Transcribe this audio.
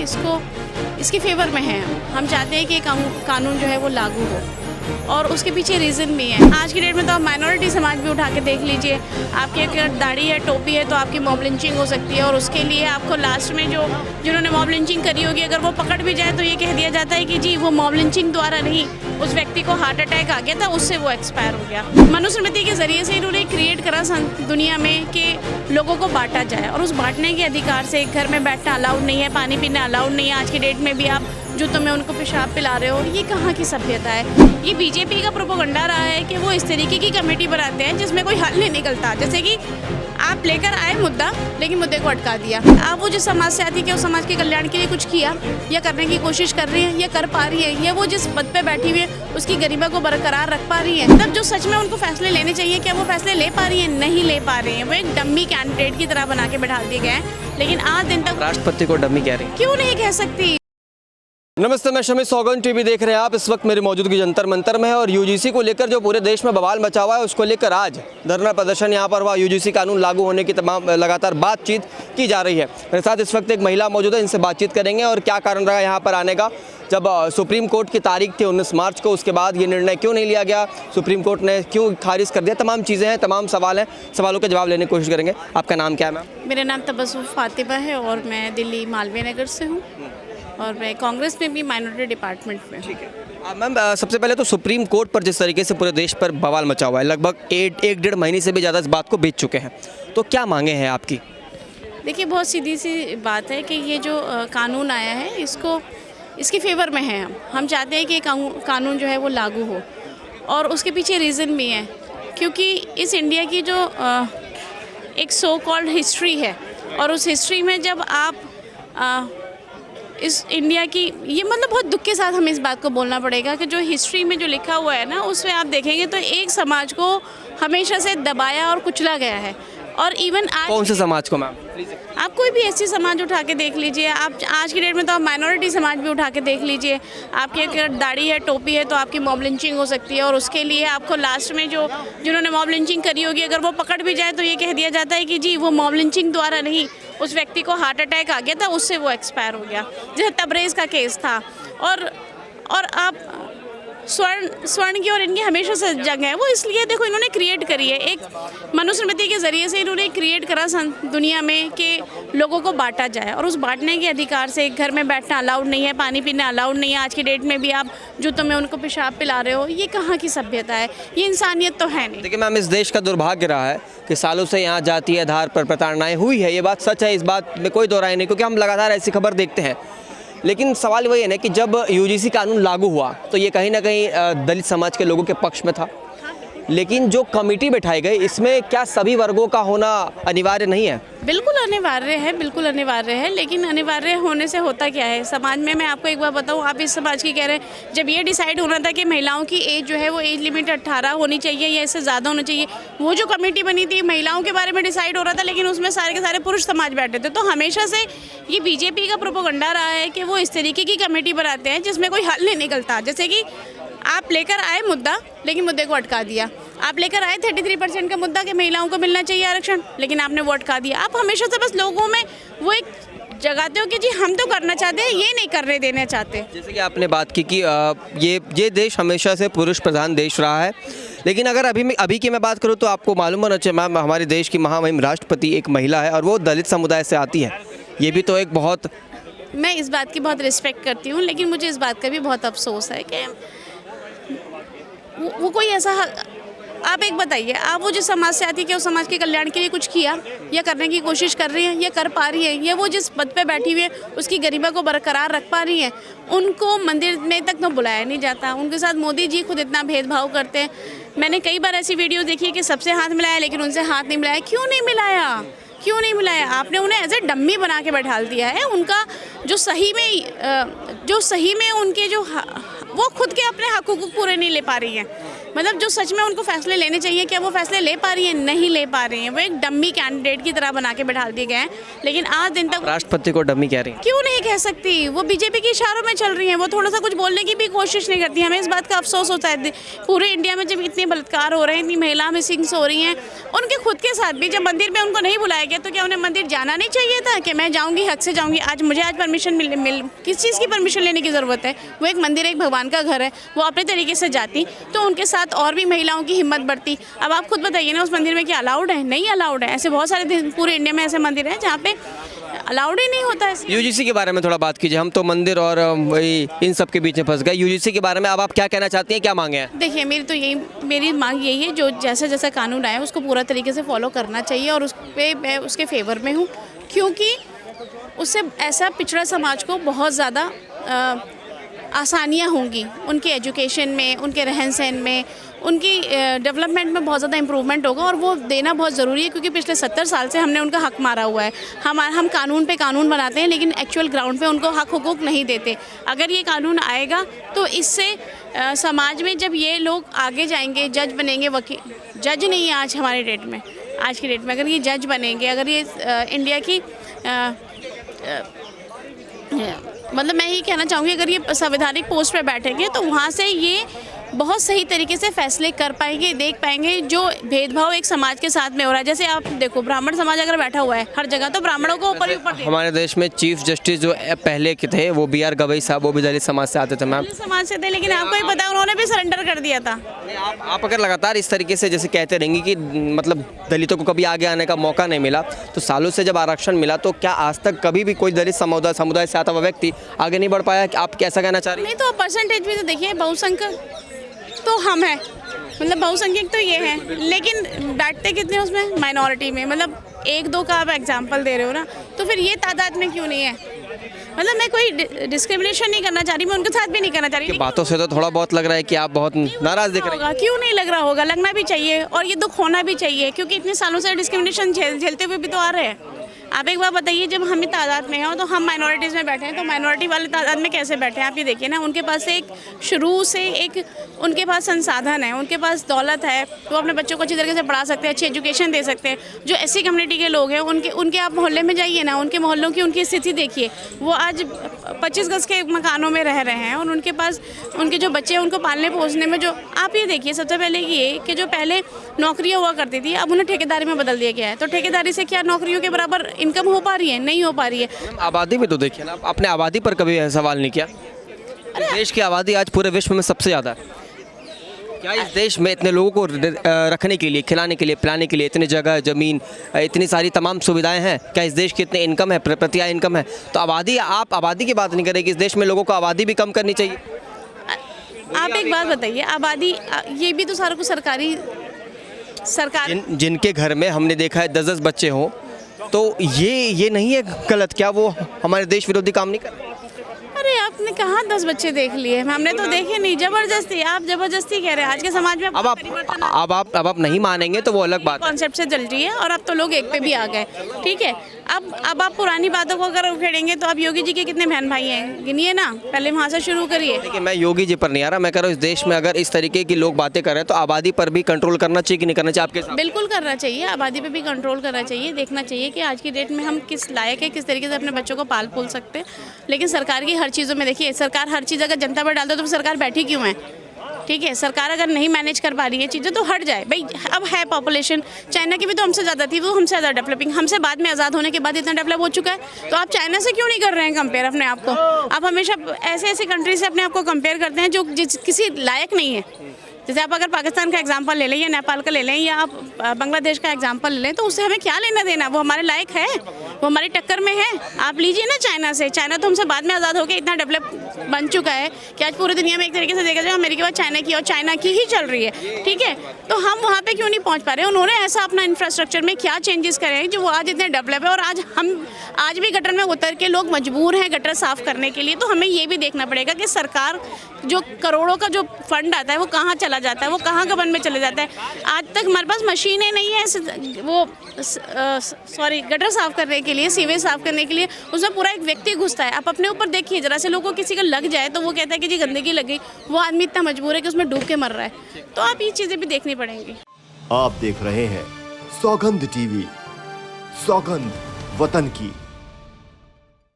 इसके फेवर में हैं। हम चाहते हैं कि कानून जो है वो लागू हो, और उसके पीछे रीज़न भी है। आज की डेट में तो आप माइनॉरिटी समाज भी उठा के देख लीजिए, आपकी अगर दाढ़ी है, टोपी है, तो आपकी मॉब लिंचिंग हो सकती है, और उसके लिए आपको लास्ट में जिन्होंने मॉब लिंचिंग करी होगी, अगर वो पकड़ भी जाए तो ये कह दिया जाता है कि जी वो मॉब लिंचिंग द्वारा नहीं, उस व्यक्ति को हार्ट अटैक आ गया था, उससे वो एक्सपायर हो गया। मनुस्मृति के ज़रिए से इन्होंने क्रिएट करा दुनिया में कि लोगों को बांटा जाए, और उस बांटने के अधिकार से घर में बैठना अलाउड नहीं है, पानी पीना अलाउड नहीं है। आज की डेट में भी आप जूतों में उनको पेशाब पिला रहे हो, ये कहाँ की सभ्यता है? ये बीजेपी का प्रोपोगंडा रहा है कि वो इस तरीके की कमेटी बनाते हैं जिसमें कोई हल नहीं निकलता। जैसे कि आप लेकर आए मुद्दा, लेकिन मुद्दे को अटका दिया। आप वो जिस समाज से आती है कि उस समाज के कल्याण के लिए कुछ किया या करने की कोशिश कर रही है या कर पा रही है, या वो जिस पद पे बैठी हुई है उसकी गरिमा को बरकरार रख पा रही है, तब जो सच में उनको फैसले लेने चाहिए, क्या वो फैसले ले पा रही है? नहीं ले पा रही है। वो एक डम्मी कैंडिडेट की तरह बना के बैठा दिए गए हैं। लेकिन आज दिन तक राष्ट्रपति को डम्मी कह रही है, क्यों नहीं कह सकती? नमस्ते, मैं शमी सौगन टीवी देख रहे हैं आप। इस वक्त मेरी मौजूदगी जंतर मंतर में है और यूजीसी को लेकर जो पूरे देश में बवाल मचा हुआ है उसको लेकर आज धरना प्रदर्शन यहाँ पर हुआ। यूजीसी कानून लागू होने की तमाम लगातार बातचीत की जा रही है। मेरे साथ इस वक्त एक महिला मौजूद है, इनसे बातचीत करेंगे और क्या कारण रहा यहाँ पर आने का। जब सुप्रीम कोर्ट की तारीख थी 19 मार्च को, उसके बाद ये निर्णय क्यों नहीं लिया गया, सुप्रीम कोर्ट ने क्यों खारिज कर दिया, तमाम चीज़ें हैं, तमाम सवाल हैं। सवालों के जवाब लेने की कोशिश करेंगे। आपका नाम क्या है मैम? मेरा नाम तबस्सुम फातिमा है और मैं दिल्ली मालवीय नगर से हूँ, और मैं कांग्रेस में भी माइनॉरिटी डिपार्टमेंट में। ठीक है मैम, सबसे पहले तो सुप्रीम कोर्ट पर जिस तरीके से पूरे देश पर बवाल मचा हुआ है, लगभग एक डेढ़ महीने से भी ज़्यादा इस बात को बीत चुके हैं, तो क्या मांगे हैं आपकी? देखिए, बहुत सीधी सी बात है कि ये जो कानून आया है इसके फेवर में है। हम चाहते हैं कि कानून जो है वो लागू हो, और उसके पीछे रीज़न भी है, क्योंकि इस इंडिया की जो एक सो कॉल्ड हिस्ट्री है, और उस हिस्ट्री में जब आप इस इंडिया की, ये मतलब बहुत दुख के साथ हमें इस बात को बोलना पड़ेगा कि जो हिस्ट्री में जो लिखा हुआ है ना, उसमें आप देखेंगे तो एक समाज को हमेशा से दबाया और कुचला गया है। और इवन आज कौन से समाज को मैम? आप कोई भी ऐसी समाज उठा के देख लीजिए, आप आज की डेट में तो आप माइनॉरिटी समाज भी उठा के देख लीजिए, आपकी अगर दाढ़ी है, टोपी है, तो आपकी मॉब लिंचिंग हो सकती है, और उसके लिए आपको लास्ट में जिन्होंने मॉब लिंचिंग करी होगी, अगर वो पकड़ भी जाए तो ये कह दिया जाता है कि जी वो मॉब लिंचिंग द्वारा नहीं, उस व्यक्ति को हार्ट अटैक आ गया था, उससे वो एक्सपायर हो गया, जैसे तबरेज़ का केस था। और आप स्वर्ण की और इनकी हमेशा से जंग है, वो इसलिए देखो इन्होंने क्रिएट करी है, एक मनुस्मृति के ज़रिए से इन्होंने क्रिएट करा दुनिया में कि लोगों को बांटा जाए, और उस बांटने के अधिकार से घर में बैठना अलाउड नहीं है, पानी पीना अलाउड नहीं है। आज की डेट में भी आप जूतों में उनको पेशाब पिला रहे हो, ये कहाँ की सभ्यता है? ये इंसानियत तो है नहीं। देखिए मैम, इस देश का दुर्भाग्य रहा है कि सालों से यहाँ जातीय आधार पर प्रताड़नाएं हुई है, ये बात सच है, इस बात में कोई दो राय नहीं, क्योंकि हम लगातार ऐसी खबर देखते हैं। लेकिन सवाल वही है ना कि जब यूजीसी कानून लागू हुआ तो ये कहीं ना कहीं दलित समाज के लोगों के पक्ष में था, लेकिन जो कमेटी बैठाई गई, इसमें क्या सभी वर्गों का होना अनिवार्य नहीं है? बिल्कुल अनिवार्य है, बिल्कुल अनिवार्य है, लेकिन अनिवार्य होने से होता क्या है समाज में? मैं आपको एक बार बताऊं, आप इस समाज की कह रहे हैं, जब ये डिसाइड होना था कि महिलाओं की एज जो है वो एज लिमिट 18 होनी चाहिए या इससे ज़्यादा होना चाहिए, वो जो कमेटी बनी थी महिलाओं के बारे में डिसाइड हो रहा था, लेकिन उसमें सारे के सारे पुरुष समाज बैठे थे। तो हमेशा से ये बीजेपी का प्रोपोगंडा रहा है कि वो इस तरीके की कमेटी बनाते हैं जिसमें कोई हल नहीं निकलता। जैसे कि आप लेकर आए मुद्दा, लेकिन मुद्दे को अटका दिया। आप लेकर आए 33% का मुद्दा कि महिलाओं को मिलना चाहिए आरक्षण, लेकिन आपने वो अटका दिया। आप हमेशा से बस लोगों में वो एक जगाते हो कि जी हम तो करना चाहते हैं, ये नहीं करने देना चाहते। जैसे कि आपने बात की कि ये देश हमेशा से पुरुष प्रधान देश रहा है, लेकिन अगर अभी की मैं बात करूँ तो आपको मालूम होना चाहिए मैम, हमारे देश की महामहिम राष्ट्रपति एक महिला है और वो दलित समुदाय से आती है। ये भी तो एक बहुत, मैं इस बात की बहुत रिस्पेक्ट करती हूँ, लेकिन मुझे इस बात का भी बहुत अफसोस है कि वो कोई ऐसा, आप एक बताइए, आप वो जिस समाज से आती है कि उस समाज के कल्याण के लिए कुछ किया या करने की कोशिश कर रही हैं या कर पा रही हैं, या वो जिस पद पे बैठी हुई है उसकी गरिमा को बरकरार रख पा रही हैं, उनको मंदिर में तक तो बुलाया नहीं जाता। उनके साथ मोदी जी खुद इतना भेदभाव करते हैं। मैंने कई बार ऐसी वीडियो देखी है कि सबसे हाथ मिलाया लेकिन उनसे हाथ नहीं मिलाया। क्यों नहीं मिलाया? क्यों नहीं मिलाया? आपने उन्हें एज ए डम्मी बना के बैठा दिया है। उनका जो सही में उनके जो वो खुद के अपने हकूक़ पूरे नहीं ले पा रही हैं। मतलब जो सच में उनको फैसले लेने चाहिए, क्या वो फैसले ले पा रही हैं? नहीं ले पा रही हैं। वो एक डम्मी कैंडिडेट की तरह बना के बैठा दिए गए हैं। लेकिन आज दिन तक राष्ट्रपति को डमी कह रही है। क्यों नहीं कह सकती? वो बीजेपी के इशारों में चल रही हैं। वो थोड़ा सा कुछ बोलने की भी कोशिश नहीं करती। हमें इस बात का अफसोस होता है, पूरे इंडिया में जब इतने बलात्कार हो रहे हैं, इतनी महिला मिसिंग्स हो रही हैं, उनके खुद के साथ भी जब मंदिर में उनको नहीं बुलाया गया, तो क्या उन्हें मंदिर जाना नहीं चाहिए था कि मैं जाऊँगी, हक से जाऊँगी? आज मुझे परमिशन मिल किस चीज़ की परमिशन लेने की ज़रूरत है? वो एक मंदिर, एक भगवान का घर है, वो अपने तरीके से जाती तो उनके साथ और भी महिलाओं की हिम्मत बढ़ती। अब आप खुद बताइए ना, उस मंदिर में क्या अलाउड है? नहीं अलाउड है। ऐसे बहुत सारे पूरे इंडिया में ऐसे मंदिर हैं जहाँ पे अलाउड ही नहीं होता है। यूजीसी के बारे में थोड़ा बात कीजिए। हम तो मंदिर और वही इन सब के बीच में फंस गए। यूजीसी के बारे में अब आप क्या कहना चाहती हैं, क्या मांगे हैं? देखिए, मेरी मांग यही है, जो जैसा जैसा कानून आया उसको पूरा तरीके से फॉलो करना चाहिए और उस पर मैं उसके फेवर में हूँ, क्योंकि उससे ऐसा पिछड़ा समाज को बहुत ज़्यादा आसानियाँ होंगी, उनके एजुकेशन में, उनके रहन सहन में, उनकी डेवलपमेंट में बहुत ज़्यादा इम्प्रूवमेंट होगा। और वो देना बहुत ज़रूरी है, क्योंकि पिछले 70 साल से हमने उनका हक मारा हुआ है। हम कानून पे कानून बनाते हैं, लेकिन एक्चुअल ग्राउंड पे उनको हक हुकूक नहीं देते। अगर ये कानून आएगा तो इससे समाज में जब ये लोग आगे जाएंगे, जज बनेंगे, वकील, जज नहीं है आज हमारे डेट में, आज की डेट में अगर ये जज बनेंगे, अगर ये इंडिया की मतलब मैं ये कहना चाहूँगी, अगर ये संवैधानिक पोस्ट पे बैठेंगे तो वहाँ से ये बहुत सही तरीके से फैसले कर पाएंगे, देख पाएंगे जो भेदभाव एक समाज के साथ में हो रहा है। जैसे आप देखो, ब्राह्मण समाज अगर बैठा हुआ है हर जगह, तो ब्राह्मणों को ऊपर ही ऊपर। हमारे देश में चीफ जस्टिस जो पहले के थे वो BR गवई साहब, वो भी दलित समाज से आते थे मैम। समाज से थे, लेकिन आपको ही पता है उन्होंने भी सरेंडर कर दिया था। आप अगर लगातार इस तरीके से जैसे कहते रहेंगे कि मतलब दलितों को कभी आगे आने का मौका नहीं मिला, तो सालों से जब आरक्षण मिला तो क्या आज तक कभी भी कोई दलित समुदाय से आता हुआ व्यक्ति आगे नहीं बढ़ पाया? आप कैसा कहना चाह रही हैं? नहीं, तो परसेंटेज भी तो देखिए, बहुसंख्यक तो हम हैं, मतलब बहुसंख्यक तो ये हैं, लेकिन बैठते कितने उसमें? माइनॉरिटी में। मतलब एक दो का आप एग्जांपल दे रहे हो ना, तो फिर ये तादाद में क्यों नहीं है? मतलब मैं कोई डिस्क्रिमिनेशन नहीं करना चाह रही, मैं उनके साथ भी नहीं करना चाह रही। बातों से तो थोड़ा बहुत लग रहा है कि आप बहुत नाराज दिख रहे हैं। क्यों नहीं लग रहा होगा? लगना भी चाहिए और ये दुख होना भी चाहिए, क्योंकि इतने सालों से डिस्क्रिमिनेशन झेलते हुए भी तो आ रहे हैं। आप एक बार बताइए, जब हमें तादाद में हैं तो हम माइनॉरिटीज़ में बैठे हैं, तो माइनॉरिटी वाले तादाद में कैसे बैठे हैं? आप ये देखिए ना, उनके पास एक शुरू से एक उनके पास संसाधन है, उनके पास दौलत है, वो अपने बच्चों को अच्छी तरीके से पढ़ा सकते हैं, अच्छी एजुकेशन दे सकते हैं। जो SC कम्युनिटी के लोग हैं, उनके आप मोहल्ले में जाइए ना, उनके मोहल्लों की उनकी स्थिति देखिए। वो आज 25 गज के मकानों में रह रहे हैं और उनके पास उनके जो बच्चे हैं उनको पालने पोसने में जो आप ये देखिए, सबसे पहले ये कि जो पहले नौकरियाँ हुआ करती थी, अब उन्हें ठेकेदारी में बदल दिया गया है। तो ठेकेदारी से क्या नौकरियों के बराबर इनकम हो पा रही है? नहीं हो पा रही है। आबादी भी तो देखिए ना, आपने आबादी पर कभी सवाल नहीं किया? देश की आबादी आज पूरे विश्व में सबसे ज़्यादा है। क्या इस देश में इतने लोगों को रखने के लिए, खिलाने के लिए, पिलाने के लिए इतनी जगह, ज़मीन, इतनी सारी तमाम सुविधाएं हैं? क्या इस देश की इतनी इनकम है, प्रति आय इनकम है? तो आबादी, आप आबादी की बात नहीं करें कि इस देश में लोगों को आबादी भी कम करनी चाहिए? आप एक बात बताइए, आबादी ये भी तो सारा कुछ सरकार जिनके घर में हमने देखा है 10-10 बच्चे हों, तो ये नहीं है गलत? क्या वो हमारे देश विरोधी काम नहीं कर रहे? अरे आपने कहाँ 10 बच्चे देख लिए? हमने तो देखे नहीं। जबरदस्ती, आप जबरदस्ती कह रहे हैं। आज के समाज में अब आप नहीं मानेंगे तो वो अलग बात। कॉन्सेप्ट से चल रही है और अब तो लोग एक पे भी आ गए, ठीक है। अब आप पुरानी बातों को अगर उखेड़ेंगे तो अब योगी जी के कितने बहन भाई हैं, गिनिए ना, पहले वहाँ से शुरू करिए। देखिए, मैं योगी जी पर नहीं आ रहा, मैं कह रहा हूँ इस देश में अगर इस तरीके की लोग बातें कर रहे हैं तो आबादी पर भी कंट्रोल करना चाहिए कि नहीं करना चाहिए आपके साथ? बिल्कुल करना चाहिए, आबादी पे भी कंट्रोल करना चाहिए। देखना चाहिए कि आज की डेट में हम किस लायक है, किस तरीके से अपने बच्चों को पाल पोल सकते हैं। लेकिन सरकार की हर चीज़ों में देखिए, सरकार हर चीज़ अगर जनता पर डाल दो तो सरकार बैठी क्यों है? ठीक है, सरकार अगर नहीं मैनेज कर पा रही है चीज़ें तो हट जाए भाई। अब है पॉपुलेशन, चाइना की भी तो हमसे ज़्यादा थी, वो हमसे ज़्यादा डेवलपिंग, हमसे बाद में आज़ाद होने के बाद इतना डेवलप हो चुका है। तो आप चाइना से क्यों नहीं कर रहे हैं कंपेयर अपने आप को? आप हमेशा ऐसे कंट्री से अपने आप को कंपेयर करते हैं जो किसी लायक नहीं है। जैसे आप अगर पाकिस्तान का एग्जांपल ले लें या नेपाल का ले लें या आप बांग्लादेश का एग्जांपल ले लें, तो उससे हमें क्या लेना देना? वो हमारे लायक है, वो हमारी टक्कर में है। आप लीजिए ना चाइना से, चाइना तो हमसे बाद में आज़ाद होकर इतना डेवलप बन चुका है कि आज पूरी दुनिया में एक तरीके से देखा जाए अमेरिका बाद चाइना की, और चाइना की ही चल रही है, ठीक है। तो हम वहाँ पे क्यों नहीं पहुँच पा रहे? उन्होंने ऐसा अपना इंफ्रास्ट्रक्चर में क्या चेंजेस करे हैं जो वो आज इतने डेवलप है, और आज भी गटर में उतर के लोग मजबूर हैं गटर साफ़ करने के लिए। तो हमें ये भी देखना पड़ेगा कि सरकार जो करोड़ों का जो फंड आता है वो कहाँ चला जाता है, वो कहाँ गबन में चले जाता है। आज तक हमारे पास मशीनें नहीं है वो गटर साफ़ करने के लिए, सीवेज साफ करने के लिए उसमें पूरा एक व्यक्ति घुसता है। आप अपने ऊपर देखिए, जरा से लोगों को किसी का लग जाए तो वो कहता है कि जी गंदगी लग गई, वो आदमी इतना मजबूर है कि उसमें डूब के मर रहा है। तो आप ये चीज़ें भी देखनी पड़ेंगी। आप देख रहे हैं सौगंध टीवी, सौगंध वतन की।